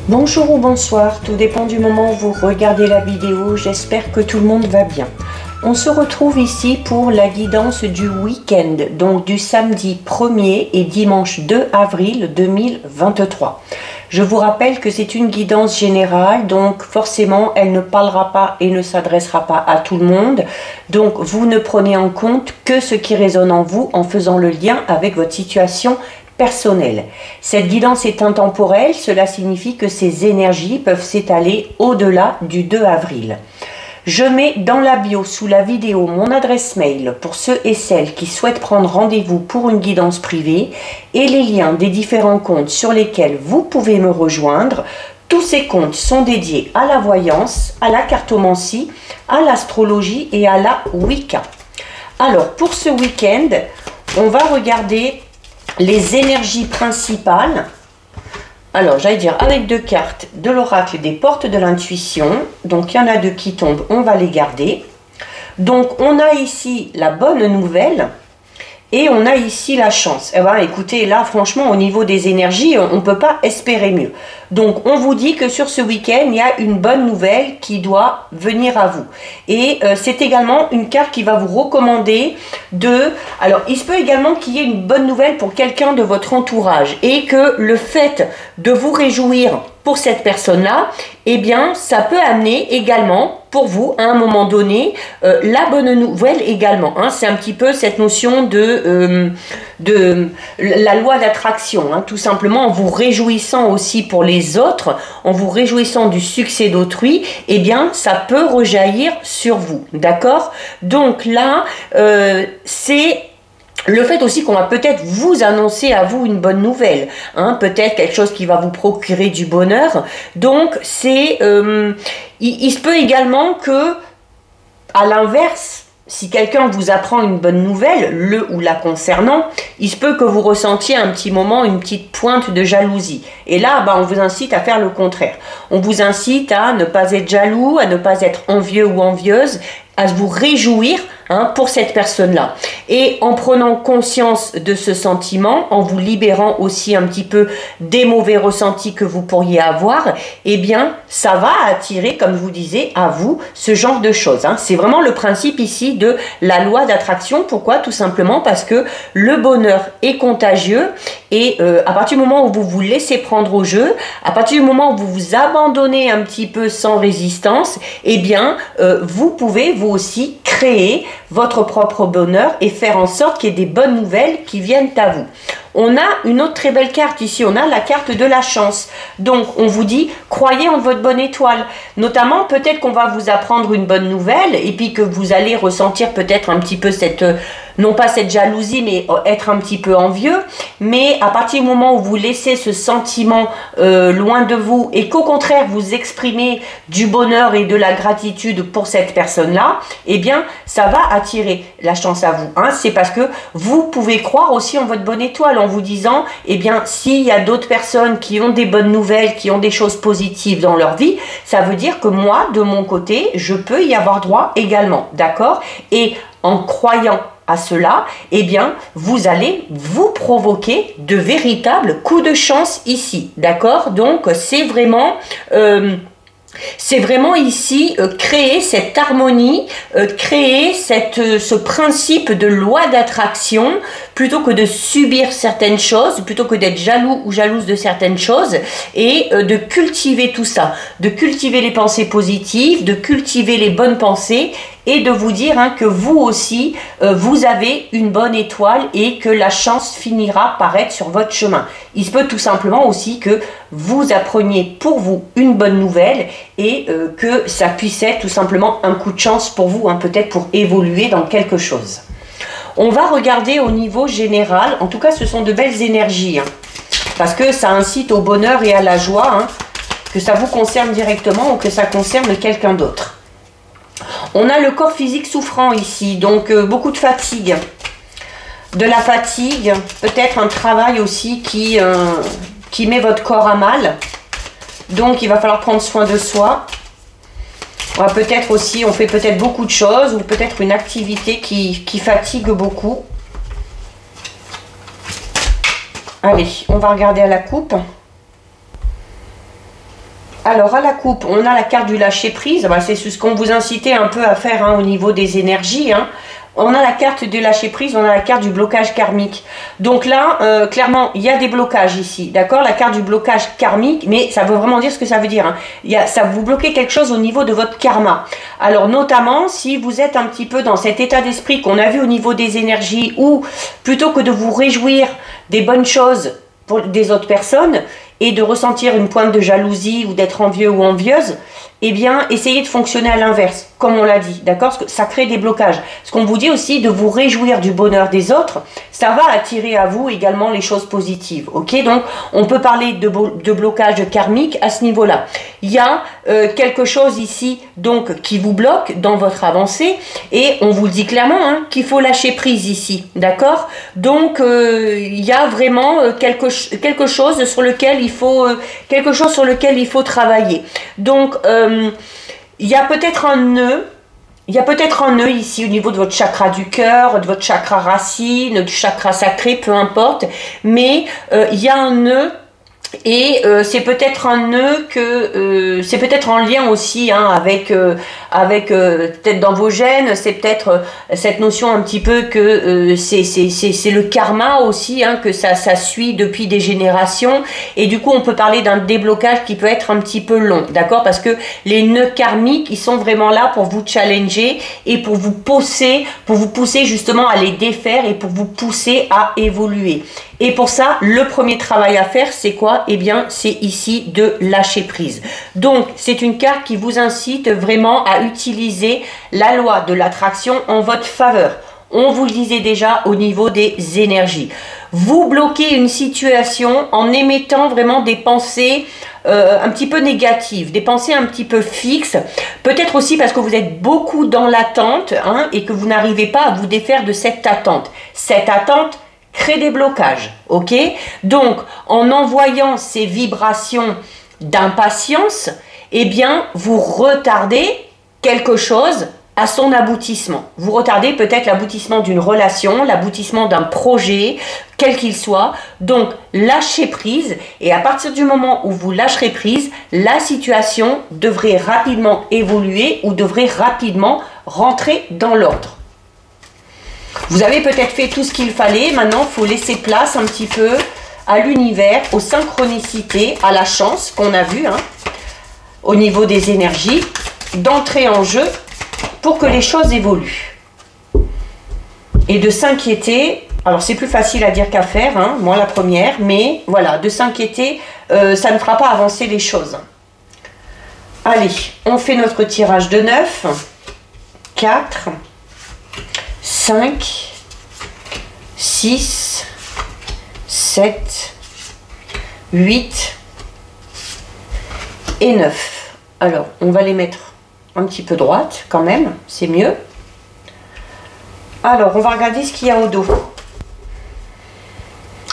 Bonjour ou bonsoir, tout dépend du moment où vous regardez la vidéo, j'espère que tout le monde va bien. On se retrouve ici pour la guidance du week-end, donc du samedi 1er et dimanche 2 avril 2023. Je vous rappelle que c'est une guidance générale, donc forcément elle ne parlera pas et ne s'adressera pas à tout le monde. Donc vous ne prenez en compte que ce qui résonne en vous en faisant le lien avec votre situation personnelle. Cette guidance est intemporelle, cela signifie que ces énergies peuvent s'étaler au-delà du 2 avril. Je mets dans la bio sous la vidéo mon adresse mail pour ceux et celles qui souhaitent prendre rendez-vous pour une guidance privée et les liens des différents comptes sur lesquels vous pouvez me rejoindre. Tous ces comptes sont dédiés à la voyance, à la cartomancie, à l'astrologie et à la Wicca. Alors pour ce week-end, on va regarder les énergies principales. Alors, j'allais dire avec deux cartes de l'oracle des portes de l'intuition. Donc, il y en a deux qui tombent, on va les garder. Donc, on a ici la bonne nouvelle et on a ici la chance. Eh bien, écoutez, là, franchement, au niveau des énergies, on ne peut pas espérer mieux. Donc, on vous dit que sur ce week-end, il y a une bonne nouvelle qui doit venir à vous. Et c'est également une carte qui va vous recommander de... Alors, il se peut également qu'il y ait une bonne nouvelle pour quelqu'un de votre entourage et que le fait de vous réjouir pour cette personne-là, eh bien, ça peut amener également pour vous, à un moment donné, la bonne nouvelle également. Hein. C'est un petit peu cette notion de la loi d'attraction, hein, tout simplement en vous réjouissant aussi pour les autres, en vous réjouissant du succès d'autrui, eh bien, ça peut rejaillir sur vous, d'accord? Donc là, c'est... le fait aussi qu'on va peut-être vous annoncer à vous une bonne nouvelle, hein, peut-être quelque chose qui va vous procurer du bonheur. Donc, c'est, il se peut également que, à l'inverse, si quelqu'un vous apprend une bonne nouvelle, le ou la concernant, il se peut que vous ressentiez un petit moment, une petite pointe de jalousie. Et là, on vous incite à faire le contraire. On vous incite à ne pas être jaloux, à ne pas être envieux ou envieuse, à vous réjouir, hein, pour cette personne-là. Et en prenant conscience de ce sentiment, en vous libérant aussi un petit peu des mauvais ressentis que vous pourriez avoir, eh bien, ça va attirer, comme je vous disais, à vous ce genre de choses. Hein. C'est vraiment le principe ici de la loi d'attraction. Pourquoi? Tout simplement parce que le bonheur est contagieux et à partir du moment où vous vous laissez prendre au jeu, à partir du moment où vous vous abandonnez un petit peu sans résistance, eh bien, vous pouvez vous aussi créer votre propre bonheur et faire en sorte qu'il y ait des bonnes nouvelles qui viennent à vous. On a une autre très belle carte ici, on a la carte de la chance. Donc, on vous dit, croyez en votre bonne étoile. Notamment, peut-être qu'on va vous apprendre une bonne nouvelle et puis que vous allez ressentir peut-être un petit peu cette... non pas cette jalousie, mais être un petit peu envieux. Mais à partir du moment où vous laissez ce sentiment loin de vous et qu'au contraire, vous exprimez du bonheur et de la gratitude pour cette personne-là, eh bien, ça va attirer la chance à vous. Hein. C'est parce que vous pouvez croire aussi en votre bonne étoile en vous disant, eh bien, s'il y a d'autres personnes qui ont des bonnes nouvelles, qui ont des choses positives dans leur vie, ça veut dire que moi, de mon côté, je peux y avoir droit également. D'accord? Et en croyant à cela, eh bien, vous allez vous provoquer de véritables coups de chance ici, d'accord? Donc, c'est vraiment ici créer cette harmonie, créer ce principe de loi d'attraction, plutôt que de subir certaines choses, plutôt que d'être jaloux ou jalouse de certaines choses, et de cultiver tout ça, de cultiver les pensées positives, de cultiver les bonnes pensées, et de vous dire, hein, que vous aussi, vous avez une bonne étoile et que la chance finira par être sur votre chemin. Il se peut tout simplement aussi que vous appreniez pour vous une bonne nouvelle et que ça puisse être tout simplement un coup de chance pour vous, hein, peut-être pour évoluer dans quelque chose. On va regarder au niveau général, en tout cas ce sont de belles énergies, hein, parce que ça incite au bonheur et à la joie, hein, que ça vous concerne directement ou que ça concerne quelqu'un d'autre. On a le corps physique souffrant ici, donc beaucoup de fatigue. De la fatigue, peut-être un travail aussi qui met votre corps à mal. Donc il va falloir prendre soin de soi. On va peut-être aussi, on fait peut-être beaucoup de choses, ou peut-être une activité qui fatigue beaucoup. Allez, on va regarder à la coupe. Alors à la coupe, on a la carte du lâcher prise. Bah, c'est ce qu'on vous incitait un peu à faire hein, au niveau des énergies. Hein. On a la carte du lâcher prise, on a la carte du blocage karmique. Donc là, clairement, il y a des blocages ici, d'accord? La carte du blocage karmique, mais ça veut vraiment dire ce que ça veut dire. Hein. Ça vous bloquez quelque chose au niveau de votre karma. Alors notamment, si vous êtes un petit peu dans cet état d'esprit qu'on a vu au niveau des énergies, ou plutôt que de vous réjouir des bonnes choses pour des autres personnes, et de ressentir une pointe de jalousie ou d'être envieux ou envieuse, eh bien, essayez de fonctionner à l'inverse, comme on l'a dit, d'accord? Parce que ça crée des blocages. Ce qu'on vous dit aussi, de vous réjouir du bonheur des autres, ça va attirer à vous également les choses positives, ok? Donc, on peut parler de blocage karmique à ce niveau-là. Il y a quelque chose ici, donc, qui vous bloque dans votre avancée, et on vous le dit clairement, hein, qu'il faut lâcher prise ici, d'accord? Donc, il y a vraiment quelque chose sur lequel il faut travailler. Donc, il y a peut-être un nœud. Il y a peut-être un nœud ici au niveau de votre chakra du cœur, de votre chakra racine, du chakra sacré, peu importe. Mais il y a un nœud. Et c'est peut-être un nœud c'est peut-être en lien aussi hein, avec peut-être dans vos gènes, c'est peut-être cette notion un petit peu que c'est le karma aussi, hein, que ça suit depuis des générations. Et du coup, on peut parler d'un déblocage qui peut être un petit peu long, d'accord? Parce que les nœuds karmiques, ils sont vraiment là pour vous challenger et pour vous pousser justement à les défaire et pour vous pousser à évoluer. Et pour ça, le premier travail à faire, c'est quoi? Eh bien, c'est ici de lâcher prise. Donc, c'est une carte qui vous incite vraiment à utiliser la loi de l'attraction en votre faveur. On vous le disait déjà au niveau des énergies. Vous bloquez une situation en émettant vraiment des pensées un petit peu négatives, des pensées un petit peu fixes. Peut-être aussi parce que vous êtes beaucoup dans l'attente hein, et que vous n'arrivez pas à vous défaire de cette attente. Cette attente crée des blocages, ok? Donc, en envoyant ces vibrations d'impatience, eh bien, vous retardez quelque chose à son aboutissement. Vous retardez peut-être l'aboutissement d'une relation, l'aboutissement d'un projet, quel qu'il soit. Donc, lâchez prise et à partir du moment où vous lâcherez prise, la situation devrait rapidement évoluer ou devrait rapidement rentrer dans l'ordre. Vous avez peut-être fait tout ce qu'il fallait, maintenant il faut laisser place un petit peu à l'univers, aux synchronicités, à la chance qu'on a vu, hein, au niveau des énergies, d'entrer en jeu pour que les choses évoluent. Et de s'inquiéter, alors c'est plus facile à dire qu'à faire, hein, moi la première, mais voilà, de s'inquiéter, ça ne fera pas avancer les choses. Allez, on fait notre tirage de 9, 4, 5, 6, 7, 8 et 9. Alors, on va les mettre un petit peu droite quand même, c'est mieux. Alors, on va regarder ce qu'il y a au dos.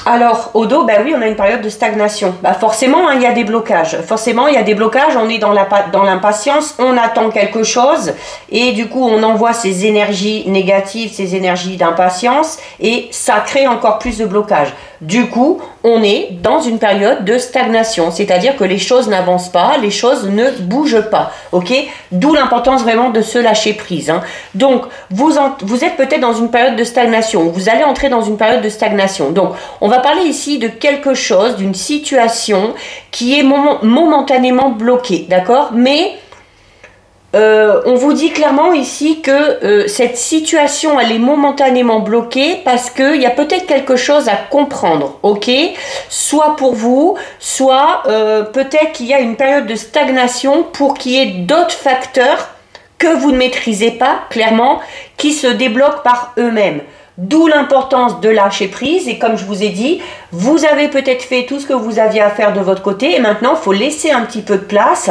Alors, au dos, ben oui, on a une période de stagnation. Ben forcément, hein, il y a des blocages. Forcément, il y a des blocages, on est dans l'impatience, on attend quelque chose et du coup, on envoie ces énergies négatives, ces énergies d'impatience et ça crée encore plus de blocages. Du coup, on est dans une période de stagnation, c'est-à-dire que les choses n'avancent pas, les choses ne bougent pas, ok? D'où l'importance vraiment de se lâcher prise. Hein. Donc, vous êtes peut-être dans une période de stagnation, vous allez entrer dans une période de stagnation. Donc, on va parler ici de quelque chose, d'une situation qui est momentanément bloquée, d'accord? Mais on vous dit clairement ici que cette situation, elle est momentanément bloquée parce qu'il y a peut-être quelque chose à comprendre, ok? Soit pour vous, soit peut-être qu'il y a une période de stagnation pour qu'il y ait d'autres facteurs que vous ne maîtrisez pas, clairement, qui se débloquent par eux-mêmes. D'où l'importance de lâcher prise et comme je vous ai dit, vous avez peut-être fait tout ce que vous aviez à faire de votre côté et maintenant il faut laisser un petit peu de place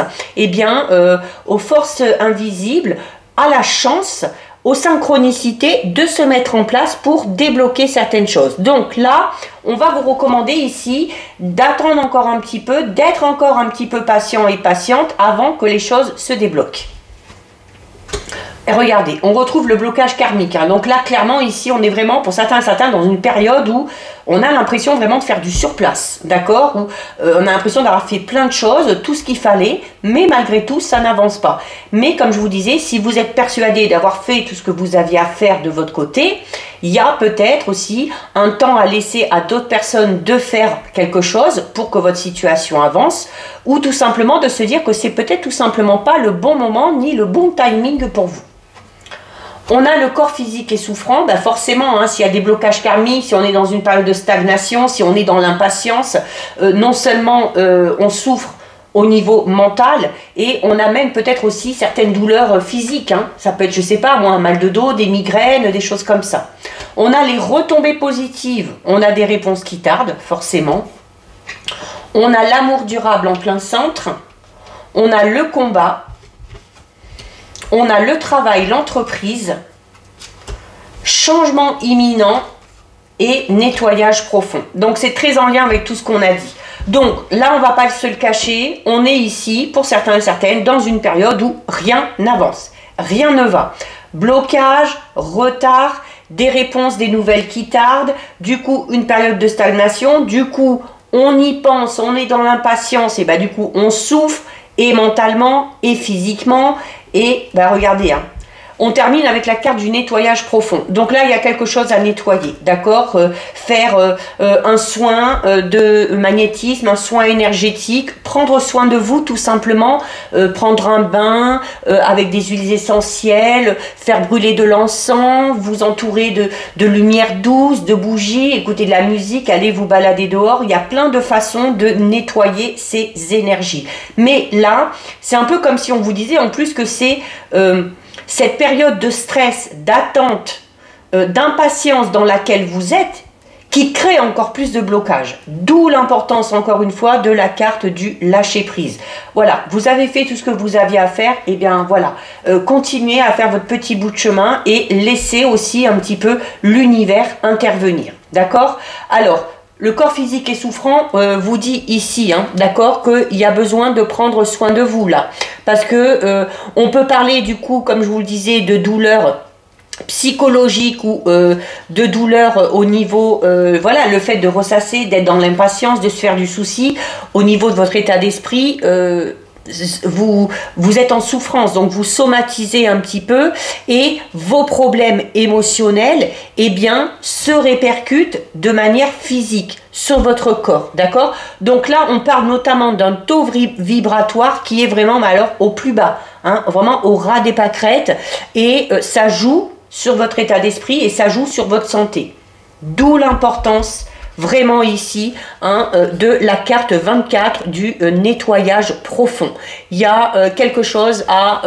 aux forces invisibles, à la chance, aux synchronicités de se mettre en place pour débloquer certaines choses. Donc là, on va vous recommander ici d'attendre encore un petit peu, d'être encore un petit peu patient et patiente avant que les choses se débloquent. Et regardez, on retrouve le blocage karmique. Hein. Donc là, clairement, ici, on est vraiment, pour certains, dans une période où on a l'impression vraiment de faire du surplace, d'accord? Où on a l'impression d'avoir fait plein de choses, tout ce qu'il fallait, mais malgré tout, ça n'avance pas. Mais comme je vous disais, si vous êtes persuadé d'avoir fait tout ce que vous aviez à faire de votre côté, il y a peut-être aussi un temps à laisser à d'autres personnes de faire quelque chose pour que votre situation avance, ou tout simplement de se dire que c'est peut-être tout simplement pas le bon moment ni le bon timing pour vous. On a le corps physique et souffrant, ben forcément, hein, s'il y a des blocages karmiques, si on est dans une période de stagnation, si on est dans l'impatience, non seulement on souffre au niveau mental, et on a même peut-être aussi certaines douleurs physiques. Hein. Ça peut être, je sais pas moi, un mal de dos, des migraines, des choses comme ça. On a les retombées positives, on a des réponses qui tardent, forcément. On a l'amour durable en plein centre, on a le combat, on a le travail, l'entreprise, changement imminent et nettoyage profond. Donc c'est très en lien avec tout ce qu'on a dit. Donc là, on ne va pas se le cacher, on est ici, pour certains et certaines, dans une période où rien n'avance, rien ne va. Blocage, retard, des réponses, des nouvelles qui tardent, du coup une période de stagnation, du coup on y pense, on est dans l'impatience, et bah du coup on souffre, et mentalement, et physiquement, et bah regardez, hein, on termine avec la carte du nettoyage profond. Donc là, il y a quelque chose à nettoyer, d'accord? Faire un soin de magnétisme, un soin énergétique, prendre soin de vous tout simplement, prendre un bain avec des huiles essentielles, faire brûler de l'encens, vous entourer de lumière douce, de bougies, écouter de la musique, aller vous balader dehors. Il y a plein de façons de nettoyer ces énergies. Mais là, c'est un peu comme si on vous disait en plus que c'est... cette période de stress, d'attente, d'impatience dans laquelle vous êtes, qui crée encore plus de blocage. D'où l'importance, encore une fois, de la carte du lâcher-prise. Voilà, vous avez fait tout ce que vous aviez à faire, et bien voilà, continuez à faire votre petit bout de chemin et laissez aussi un petit peu l'univers intervenir. D'accord? Alors, le corps physique et souffrant vous dit ici, hein, d'accord, qu'il y a besoin de prendre soin de vous là. Parce que on peut parler du coup, comme je vous le disais, de douleurs psychologiques ou de douleurs au niveau, voilà, le fait de ressasser, d'être dans l'impatience, de se faire du souci, au niveau de votre état d'esprit, vous êtes en souffrance, donc vous somatisez un petit peu et vos problèmes émotionnels, eh bien, se répercutent de manière physique sur votre corps, d'accord? Donc là, on parle notamment d'un taux vibratoire qui est vraiment alors au plus bas, hein, vraiment au ras des pâquerettes, et ça joue sur votre état d'esprit et ça joue sur votre santé. D'où l'importance vraiment ici, hein, de la carte 24 du nettoyage profond. Il y a quelque chose à...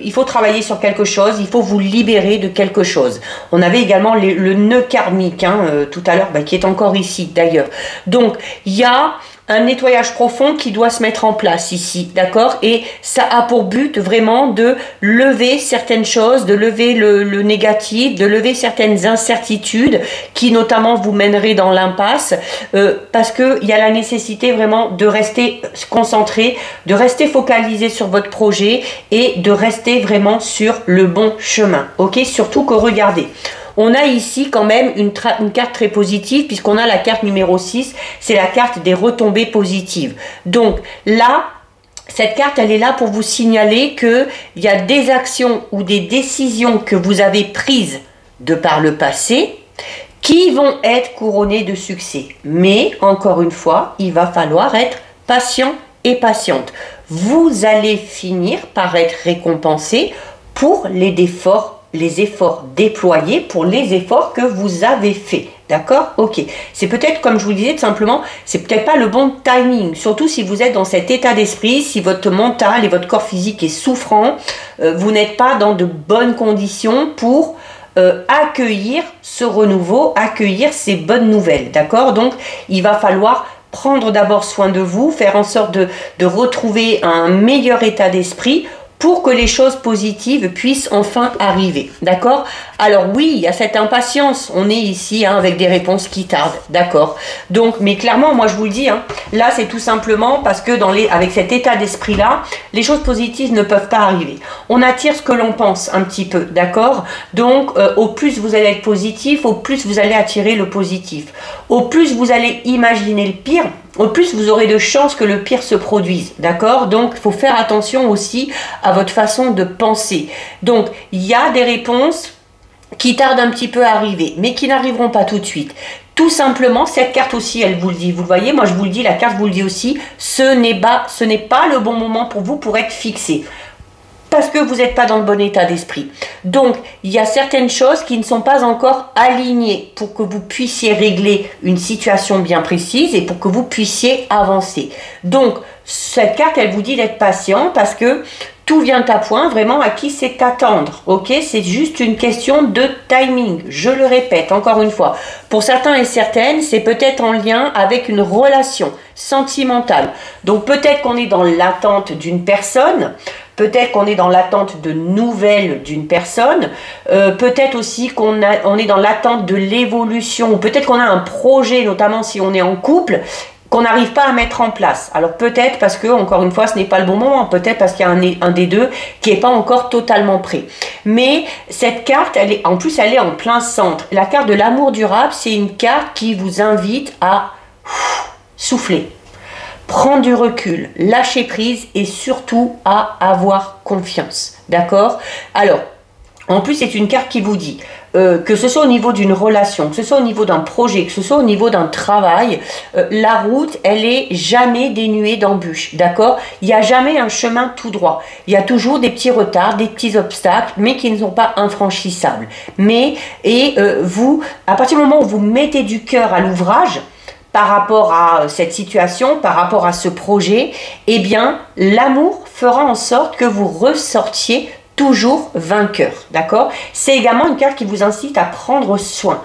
il faut travailler sur quelque chose, il faut vous libérer de quelque chose. On avait également le nœud karmique, hein, tout à l'heure, bah, qui est encore ici d'ailleurs. Donc, il y a un nettoyage profond qui doit se mettre en place ici, d'accord? Et ça a pour but vraiment de lever certaines choses, de lever le négatif, de lever certaines incertitudes qui notamment vous mèneraient dans l'impasse, parce qu'il y a la nécessité vraiment de rester concentré, de rester focalisé sur votre projet et de rester vraiment sur le bon chemin, ok? Surtout que regardez, on a ici quand même une carte très positive puisqu'on a la carte numéro 6, c'est la carte des retombées positives. Donc là, cette carte, elle est là pour vous signaler qu'il y a des actions ou des décisions que vous avez prises de par le passé qui vont être couronnées de succès. Mais, encore une fois, il va falloir être patient et patiente. Vous allez finir par être récompensé pour les efforts déployés, pour les efforts que vous avez faits. D'accord? Ok. C'est peut-être, comme je vous le disais, tout simplement, c'est peut-être pas le bon timing. Surtout si vous êtes dans cet état d'esprit, si votre mental et votre corps physique est souffrant, vous n'êtes pas dans de bonnes conditions pour accueillir ce renouveau, accueillir ces bonnes nouvelles. D'accord? Donc, il va falloir prendre d'abord soin de vous, faire en sorte de retrouver un meilleur état d'esprit pour que les choses positives puissent enfin arriver. D'accord? Alors oui, il y a cette impatience. On est ici hein, avec des réponses qui tardent, d'accord. Donc, mais clairement, moi je vous le dis, hein, là c'est tout simplement parce que avec cet état d'esprit-là, les choses positives ne peuvent pas arriver. On attire ce que l'on pense un petit peu, d'accord. Donc, au plus vous allez être positif, au plus vous allez attirer le positif. Au plus vous allez imaginer le pire, au plus vous aurez de chances que le pire se produise, d'accord. Donc, il faut faire attention aussi à votre façon de penser. Donc, il y a des réponses qui tardent un petit peu à arriver, mais qui n'arriveront pas tout de suite. Tout simplement, cette carte aussi, elle vous le dit. Vous le voyez, moi je vous le dis, la carte vous le dit aussi, ce n'est pas le bon moment pour vous pour être fixé. Parce que vous n'êtes pas dans le bon état d'esprit. Donc, il y a certaines choses qui ne sont pas encore alignées pour que vous puissiez régler une situation bien précise et pour que vous puissiez avancer. Donc, cette carte, elle vous dit d'être patient parce que tout vient à point, vraiment à qui c'est attendre, ok? C'est juste une question de timing, je le répète encore une fois. Pour certains et certaines, c'est peut-être en lien avec une relation sentimentale. Donc peut-être qu'on est dans l'attente d'une personne, peut-être qu'on est dans l'attente de nouvelles d'une personne, peut-être aussi qu'on est dans l'attente de l'évolution, peut-être qu'on a un projet, notamment si on est en couple, qu'on n'arrive pas à mettre en place. Alors peut-être parce que, encore une fois, ce n'est pas le bon moment, peut-être parce qu'il y a un des deux qui n'est pas encore totalement prêt. Mais cette carte, en plus, elle est en plein centre. La carte de l'amour durable, c'est une carte qui vous invite à souffler, prendre du recul, lâcher prise et surtout à avoir confiance. D'accord? Alors, en plus, c'est une carte qui vous dit que ce soit au niveau d'une relation, que ce soit au niveau d'un projet, que ce soit au niveau d'un travail, la route, elle est jamais dénuée d'embûches, d'accord? Il n'y a jamais un chemin tout droit. Il y a toujours des petits retards, des petits obstacles, mais qui ne sont pas infranchissables. Vous, à partir du moment où vous mettez du cœur à l'ouvrage, par rapport à cette situation, par rapport à ce projet, eh bien, l'amour fera en sorte que vous ressortiez toujours vainqueur, d'accord? C'est également une carte qui vous incite à prendre soin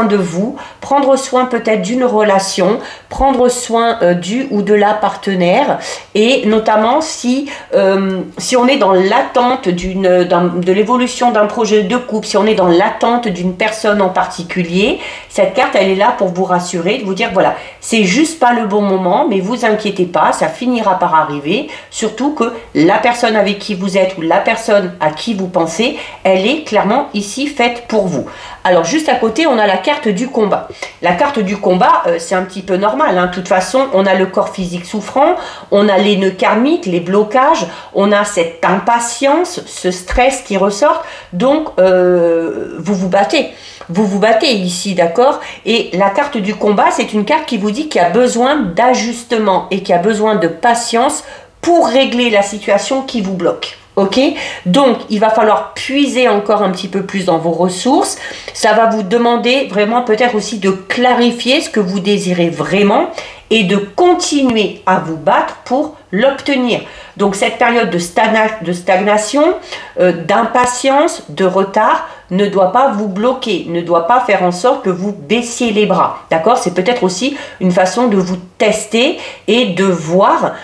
de vous, prendre soin peut-être d'une relation, prendre soin du ou de la partenaire, et notamment si on est dans l'attente de l'évolution d'un projet de couple, si on est dans l'attente d'une personne en particulier, cette carte elle est là pour vous rassurer, de vous dire voilà, c'est juste pas le bon moment, mais vous inquiétez pas, ça finira par arriver, surtout que la personne avec qui vous êtes ou la personne à qui vous pensez, elle est clairement ici faite pour vous. Alors juste à côté, on a la carte du combat. La carte du combat, c'est un petit peu normal, hein. De toute façon, on a le corps physique souffrant, on a les nœuds karmiques, les blocages, on a cette impatience, ce stress qui ressort. Donc, vous vous battez. Vous vous battez ici, d'accord? Et la carte du combat, c'est une carte qui vous dit qu'il y a besoin d'ajustement et qu'il y a besoin de patience pour régler la situation qui vous bloque. Ok, donc il va falloir puiser encore un petit peu plus dans vos ressources. Ça va vous demander vraiment peut-être aussi de clarifier ce que vous désirez vraiment et de continuer à vous battre pour l'obtenir. Donc cette période de stagnation, d'impatience, de retard ne doit pas vous bloquer, ne doit pas faire en sorte que vous baissiez les bras. D'accord? C'est peut-être aussi une façon de vous tester et de voir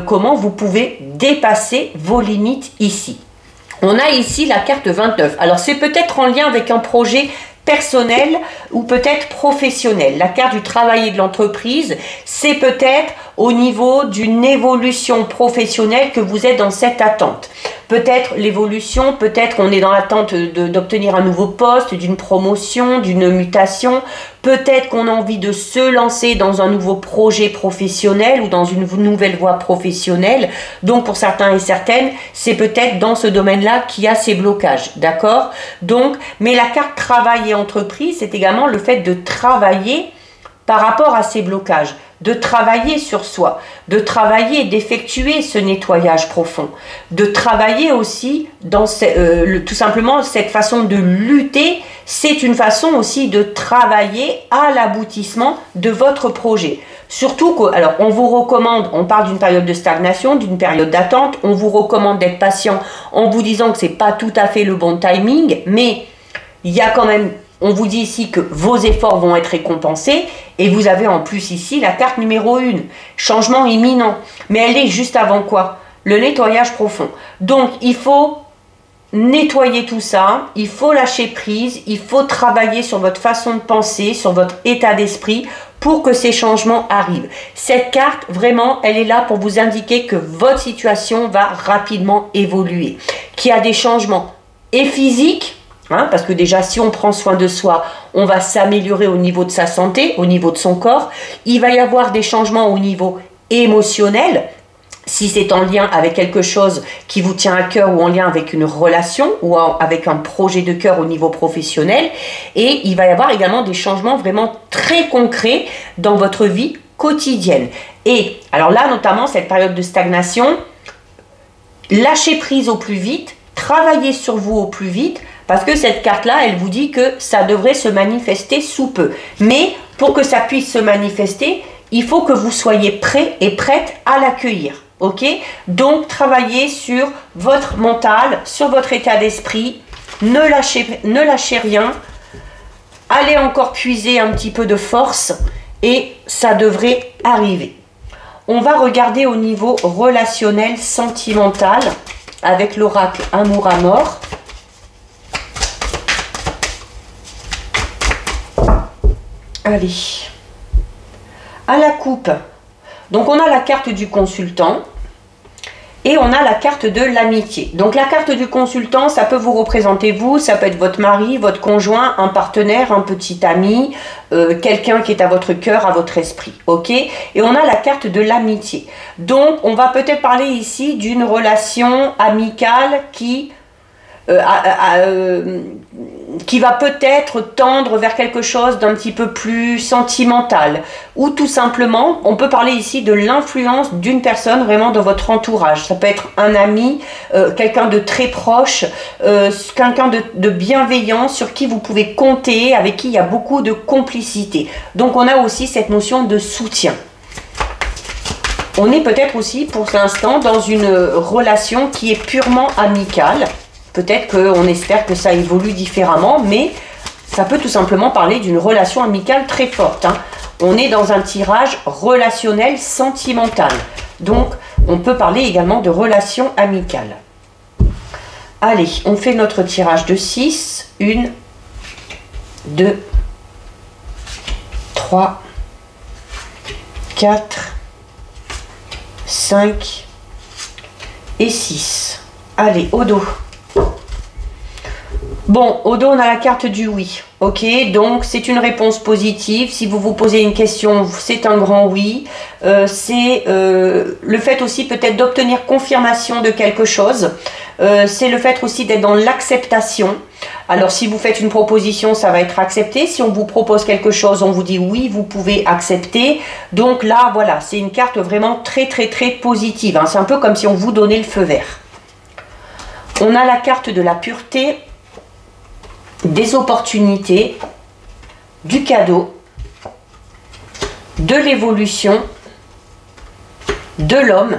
comment vous pouvez dépasser vos limites ici. On a ici la carte 29. Alors c'est peut-être en lien avec un projet personnel ou peut-être professionnel. La carte du travail et de l'entreprise, c'est peut-être au niveau d'une évolution professionnelle que vous êtes dans cette attente. Peut-être l'évolution, peut-être on est dans l'attente d'obtenir un nouveau poste, d'une promotion, d'une mutation. Peut-être qu'on a envie de se lancer dans un nouveau projet professionnel ou dans une nouvelle voie professionnelle. Donc pour certains et certaines, c'est peut-être dans ce domaine-là qu'il y a ces blocages. D'accord? Donc, mais la carte travail et entreprise, c'est également le fait de travailler par rapport à ces blocages, de travailler sur soi, de travailler, d'effectuer ce nettoyage profond, de travailler aussi dans tout simplement cette façon de lutter, c'est une façon aussi de travailler à l'aboutissement de votre projet. Surtout que, alors on vous recommande, on parle d'une période de stagnation, d'une période d'attente, on vous recommande d'être patient en vous disant que c'est pas tout à fait le bon timing, mais il y a quand même, on vous dit ici que vos efforts vont être récompensés et vous avez en plus ici la carte numéro 1, changement imminent. Mais elle est juste avant quoi? Le nettoyage profond. Donc il faut nettoyer tout ça, il faut lâcher prise, il faut travailler sur votre façon de penser, sur votre état d'esprit pour que ces changements arrivent. Cette carte, vraiment, elle est là pour vous indiquer que votre situation va rapidement évoluer, qu'il y a des changements et physiques, hein, parce que déjà, si on prend soin de soi, on va s'améliorer au niveau de sa santé, au niveau de son corps. Il va y avoir des changements au niveau émotionnel, si c'est en lien avec quelque chose qui vous tient à cœur ou en lien avec une relation ou avec un projet de cœur au niveau professionnel. Et il va y avoir également des changements vraiment très concrets dans votre vie quotidienne. Et alors là, notamment, cette période de stagnation, lâchez prise au plus vite, travaillez sur vous au plus vite, parce que cette carte-là, elle vous dit que ça devrait se manifester sous peu. Mais pour que ça puisse se manifester, il faut que vous soyez prêt et prête à l'accueillir. Ok, donc travaillez sur votre mental, sur votre état d'esprit, ne lâchez rien, allez encore puiser un petit peu de force et ça devrait arriver. On va regarder au niveau relationnel, sentimental avec l'oracle Amour à mort. Allez, à la coupe. Donc on a la carte du consultant et on a la carte de l'amitié. Donc la carte du consultant, ça peut vous représenter vous, ça peut être votre mari, votre conjoint, un partenaire, un petit ami, quelqu'un qui est à votre cœur, à votre esprit. Ok. Et on a la carte de l'amitié. Donc on va peut-être parler ici d'une relation amicale qui va peut-être tendre vers quelque chose d'un petit peu plus sentimental, ou tout simplement, on peut parler ici de l'influence d'une personne vraiment dans votre entourage. Ça peut être un ami, quelqu'un de très proche, quelqu'un de bienveillant sur qui vous pouvez compter, avec qui il y a beaucoup de complicité. Donc on a aussi cette notion de soutien. On est peut-être aussi pour l'instant dans une relation qui est purement amicale. Peut-être qu'on espère que ça évolue différemment, mais ça peut tout simplement parler d'une relation amicale très forte. Hein. On est dans un tirage relationnel sentimental. Donc, on peut parler également de relation amicale. Allez, on fait notre tirage de 6. 1, 2, 3, 4, 5 et 6. Allez, au dos. Bon, au dos, on a la carte du oui. Ok, donc c'est une réponse positive. Si vous vous posez une question, c'est un grand oui. C'est le fait aussi peut-être d'obtenir confirmation de quelque chose. C'est le fait aussi d'être dans l'acceptation. Alors si vous faites une proposition, ça va être accepté. Si on vous propose quelque chose, on vous dit oui, vous pouvez accepter. Donc là, voilà, c'est une carte vraiment très très très positive. Hein. C'est un peu comme si on vous donnait le feu vert. On a la carte de la pureté, des opportunités, du cadeau, de l'évolution, de l'homme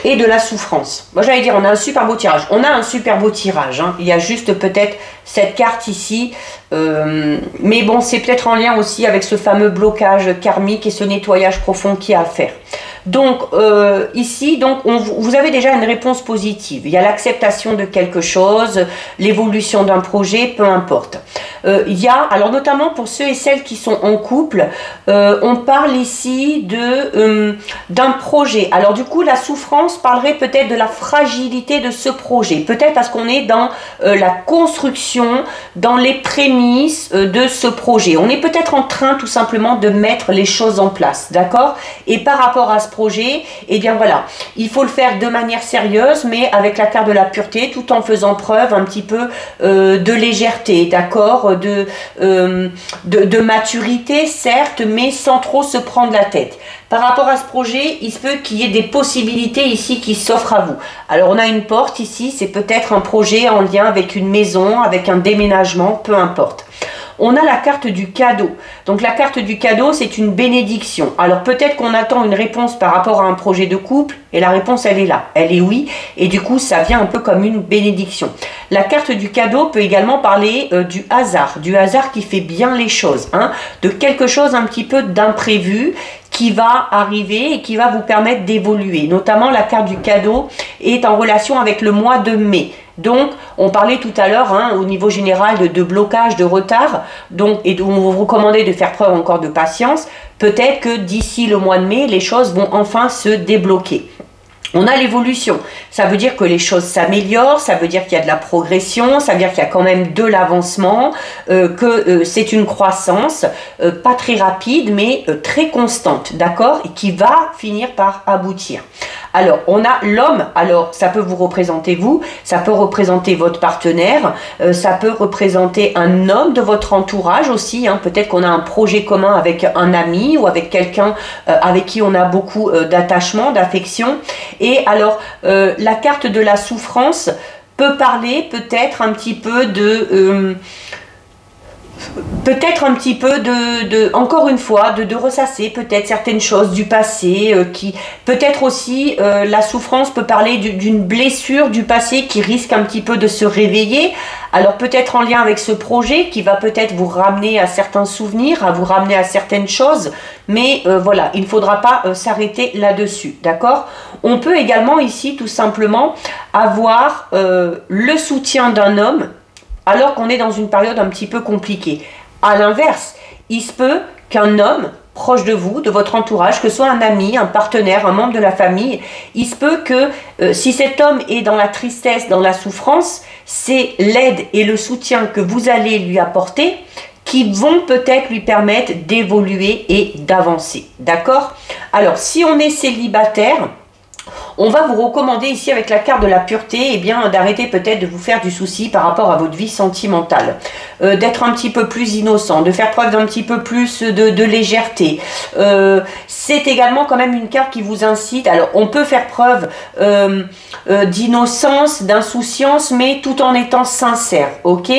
et de la souffrance. Moi j'allais dire, on a un super beau tirage. On a un super beau tirage. Hein. Il y a juste peut-être cette carte ici. Mais bon, c'est peut-être en lien aussi avec ce fameux blocage karmique et ce nettoyage profond qu'il y a à faire. Donc ici, donc, vous avez déjà une réponse positive. Il y a l'acceptation de quelque chose, l'évolution d'un projet, peu importe. Il y a, alors notamment pour ceux et celles qui sont en couple, on parle ici d'un projet. Alors du coup, la souffrance parlerait peut-être de la fragilité de ce projet. Peut-être parce qu'on est dans la construction, dans les prémices de ce projet. On est peut-être en train tout simplement de mettre les choses en place, d'accord? Et par rapport à ce projet, eh bien voilà, il faut le faire de manière sérieuse, mais avec la carte de la pureté, tout en faisant preuve un petit peu de légèreté, d'accord, de maturité, certes, mais sans trop se prendre la tête. Par rapport à ce projet, il se peut qu'il y ait des possibilités ici qui s'offrent à vous. Alors on a une porte ici, c'est peut-être un projet en lien avec une maison, avec un déménagement, peu importe. On a la carte du cadeau. Donc la carte du cadeau, c'est une bénédiction. Alors peut-être qu'on attend une réponse par rapport à un projet de couple, et la réponse elle est là, elle est oui, et du coup ça vient un peu comme une bénédiction. La carte du cadeau peut également parler du hasard qui fait bien les choses, hein, de quelque chose un petit peu d'imprévu, qui va arriver et qui va vous permettre d'évoluer. Notamment, la carte du cadeau est en relation avec le mois de mai. Donc, on parlait tout à l'heure au niveau général de blocage, de retard, donc, et on vous recommandait de faire preuve encore de patience. Peut-être que d'ici le mois de mai, les choses vont enfin se débloquer. On a l'évolution, ça veut dire que les choses s'améliorent, ça veut dire qu'il y a de la progression, ça veut dire qu'il y a quand même de l'avancement, que c'est une croissance, pas très rapide mais très constante, d'accord, et qui va finir par aboutir. Alors, on a l'homme, alors ça peut vous représenter vous, ça peut représenter votre partenaire, ça peut représenter un homme de votre entourage aussi, peut-être qu'on a un projet commun avec un ami ou avec quelqu'un avec qui on a beaucoup d'attachement, d'affection. Et alors, la carte de la souffrance peut parler peut-être un petit peu de... encore une fois, de ressasser peut-être certaines choses du passé, qui peut-être aussi, la souffrance peut parler d'une blessure du passé qui risque un petit peu de se réveiller. Alors peut-être en lien avec ce projet qui va peut-être vous ramener à certains souvenirs, à vous ramener à certaines choses, mais voilà, il ne faudra pas s'arrêter là-dessus, d'accord? On peut également ici tout simplement avoir le soutien d'un homme, alors qu'on est dans une période un petit peu compliquée. À l'inverse, il se peut qu'un homme proche de vous, de votre entourage, que ce soit un ami, un partenaire, un membre de la famille, il se peut que si cet homme est dans la tristesse, dans la souffrance, c'est l'aide et le soutien que vous allez lui apporter qui vont peut-être lui permettre d'évoluer et d'avancer. D'accord? Alors, si on est célibataire, on va vous recommander ici avec la carte de la pureté, d'arrêter peut-être de vous faire du souci par rapport à votre vie sentimentale, d'être un petit peu plus innocent, de faire preuve d'un petit peu plus de légèreté. C'est également quand même une carte qui vous incite, alors on peut faire preuve d'innocence, d'insouciance, mais tout en étant sincère, ok?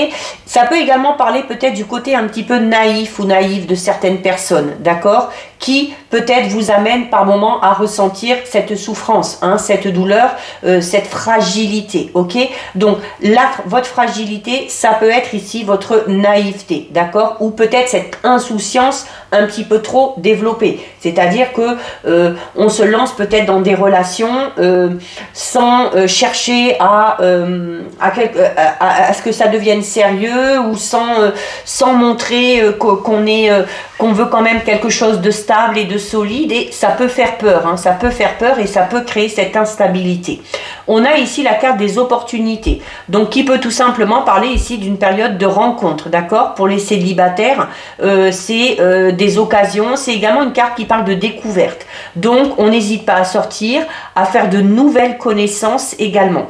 Ça peut également parler peut-être du côté un petit peu naïf ou naïve de certaines personnes, d'accord? Qui peut-être vous amène par moment à ressentir cette souffrance, cette douleur, cette fragilité, ok? Donc votre fragilité, ça peut être ici votre naïveté, d'accord? Ou peut-être cette insouciance un petit peu trop développée, c'est-à-dire que on se lance peut-être dans des relations sans chercher à ce que ça devienne sérieux, ou sans montrer qu'on veut quand même quelque chose de stable et de solide, et ça peut faire peur, ça peut faire peur et ça peut créer cette instabilité. On a ici la carte des opportunités, donc qui peut tout simplement parler ici d'une période de rencontre, d'accord? Pour les célibataires, c'est des occasions, c'est également une carte qui parle de découverte, donc on n'hésite pas à sortir, à faire de nouvelles connaissances également.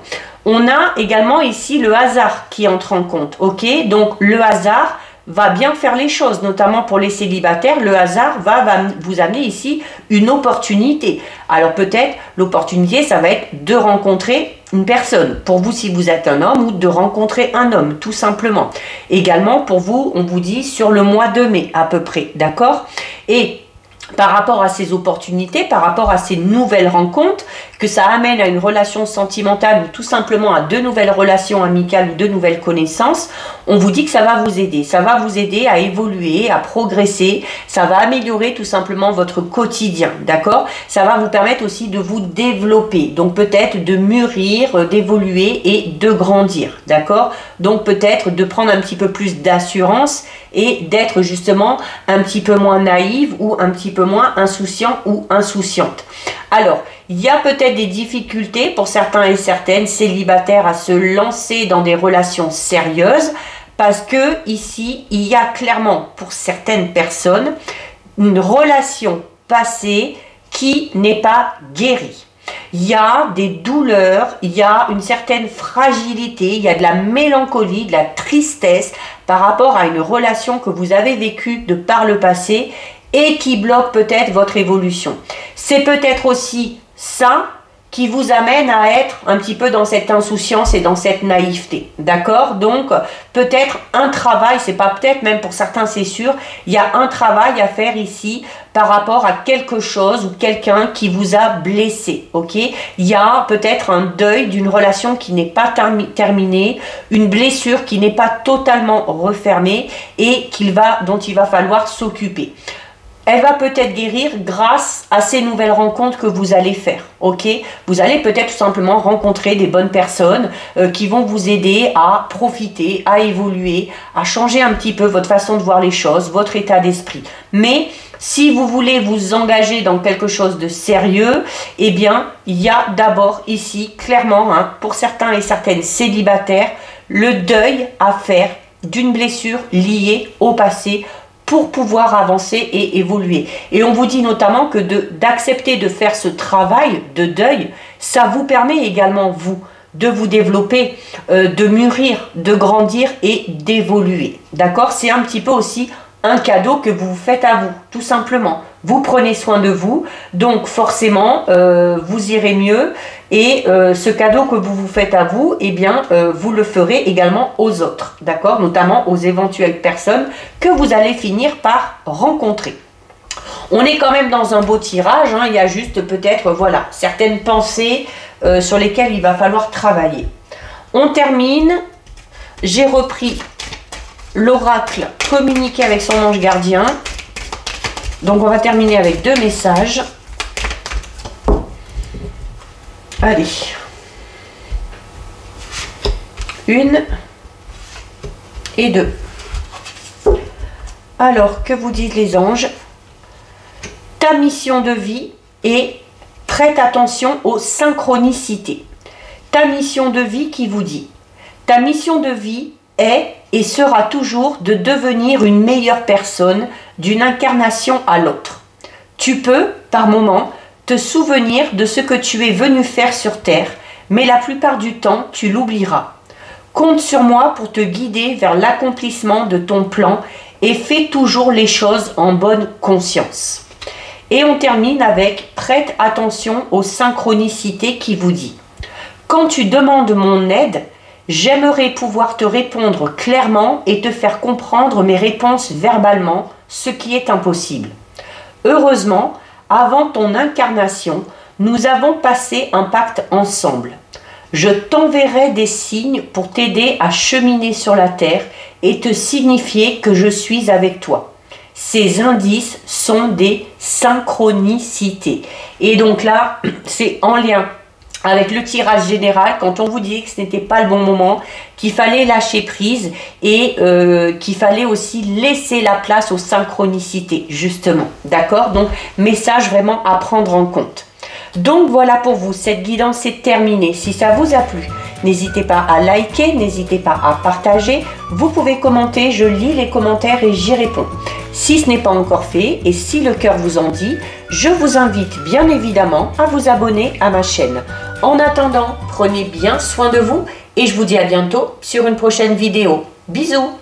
On a également ici le hasard qui entre en compte, ok? Donc le hasard va bien faire les choses, notamment pour les célibataires. Le hasard va vous amener ici une opportunité. Alors peut-être l'opportunité, ça va être de rencontrer une personne, pour vous si vous êtes un homme, ou de rencontrer un homme, tout simplement. Également pour vous, on vous dit sur le mois de mai à peu près, d'accord? Et par rapport à ces opportunités, par rapport à ces nouvelles rencontres, que ça amène à une relation sentimentale ou tout simplement à de nouvelles relations amicales ou de nouvelles connaissances, on vous dit que ça va vous aider. Ça va vous aider à évoluer, à progresser, ça va améliorer tout simplement votre quotidien, d'accord? Ça va vous permettre aussi de vous développer, donc peut-être de mûrir, d'évoluer et de grandir, d'accord? Donc peut-être de prendre un petit peu plus d'assurance et d'être justement un petit peu moins naïve ou un petit peu moins insouciant ou insouciante. Alors, il y a peut-être des difficultés pour certains et certaines célibataires à se lancer dans des relations sérieuses, parce que ici, il y a clairement pour certaines personnes une relation passée qui n'est pas guérie. Il y a des douleurs, il y a une certaine fragilité, il y a de la mélancolie, de la tristesse par rapport à une relation que vous avez vécue de par le passé et qui bloque peut-être votre évolution. C'est peut-être aussi ça qui vous amène à être un petit peu dans cette insouciance et dans cette naïveté, d'accord? Donc peut-être un travail, c'est pas peut-être, même pour certains c'est sûr, il y a un travail à faire ici par rapport à quelque chose ou quelqu'un qui vous a blessé, ok? Il y a peut-être un deuil d'une relation qui n'est pas terminée, une blessure qui n'est pas totalement refermée et dont il va falloir s'occuper. elle va peut-être guérir grâce à ces nouvelles rencontres que vous allez faire, ok? Vous allez peut-être tout simplement rencontrer des bonnes personnes qui vont vous aider à profiter, à évoluer, à changer un petit peu votre façon de voir les choses, votre état d'esprit. Mais si vous voulez vous engager dans quelque chose de sérieux, eh bien, il y a d'abord ici, clairement, hein, pour certains et certaines célibataires, le deuil à faire d'une blessure liée au passé pour pouvoir avancer et évoluer. Et on vous dit notamment que d'accepter de faire ce travail de deuil, ça vous permet également, vous, de vous développer, de mûrir, de grandir et d'évoluer. D'accord? C'est un petit peu aussi un cadeau que vous vous faites à vous, tout simplement. Vous prenez soin de vous, donc forcément, vous irez mieux. Et ce cadeau que vous vous faites à vous, eh bien, vous le ferez également aux autres, d'accord? Notamment aux éventuelles personnes que vous allez finir par rencontrer. On est quand même dans un beau tirage, hein, il y a juste peut-être, voilà, certaines pensées sur lesquelles il va falloir travailler. On termine, j'ai repris l'oracle communiquer avec son ange gardien. Donc on va terminer avec 2 messages. Allez. 1 et 2. Alors, que vous disent les anges? Ta mission de vie est prête attention aux synchronicités. Ta mission de vie qui vous dit, ta mission de vie est et sera toujours de devenir une meilleure personne d'une incarnation à l'autre. Tu peux, par moments, te souvenir de ce que tu es venu faire sur Terre, mais la plupart du temps, tu l'oublieras. Compte sur moi pour te guider vers l'accomplissement de ton plan et fais toujours les choses en bonne conscience. Et on termine avec « Prête attention aux synchronicités » qui vous dit « Quand tu demandes mon aide, j'aimerais pouvoir te répondre clairement et te faire comprendre mes réponses verbalement, ce qui est impossible. Heureusement, avant ton incarnation, nous avons passé un pacte ensemble. Je t'enverrai des signes pour t'aider à cheminer sur la terre et te signifier que je suis avec toi. Ces indices sont des synchronicités. » Et donc là, c'est en lien avec le tirage général, quand on vous dit que ce n'était pas le bon moment, qu'il fallait lâcher prise et qu'il fallait aussi laisser la place aux synchronicités, justement. D'accord? Donc, message vraiment à prendre en compte. Donc, voilà pour vous. Cette guidance est terminée. Si ça vous a plu, n'hésitez pas à liker, n'hésitez pas à partager. Vous pouvez commenter, je lis les commentaires et j'y réponds. Si ce n'est pas encore fait et si le cœur vous en dit, je vous invite bien évidemment à vous abonner à ma chaîne. En attendant, prenez bien soin de vous et je vous dis à bientôt sur une prochaine vidéo. Bisous!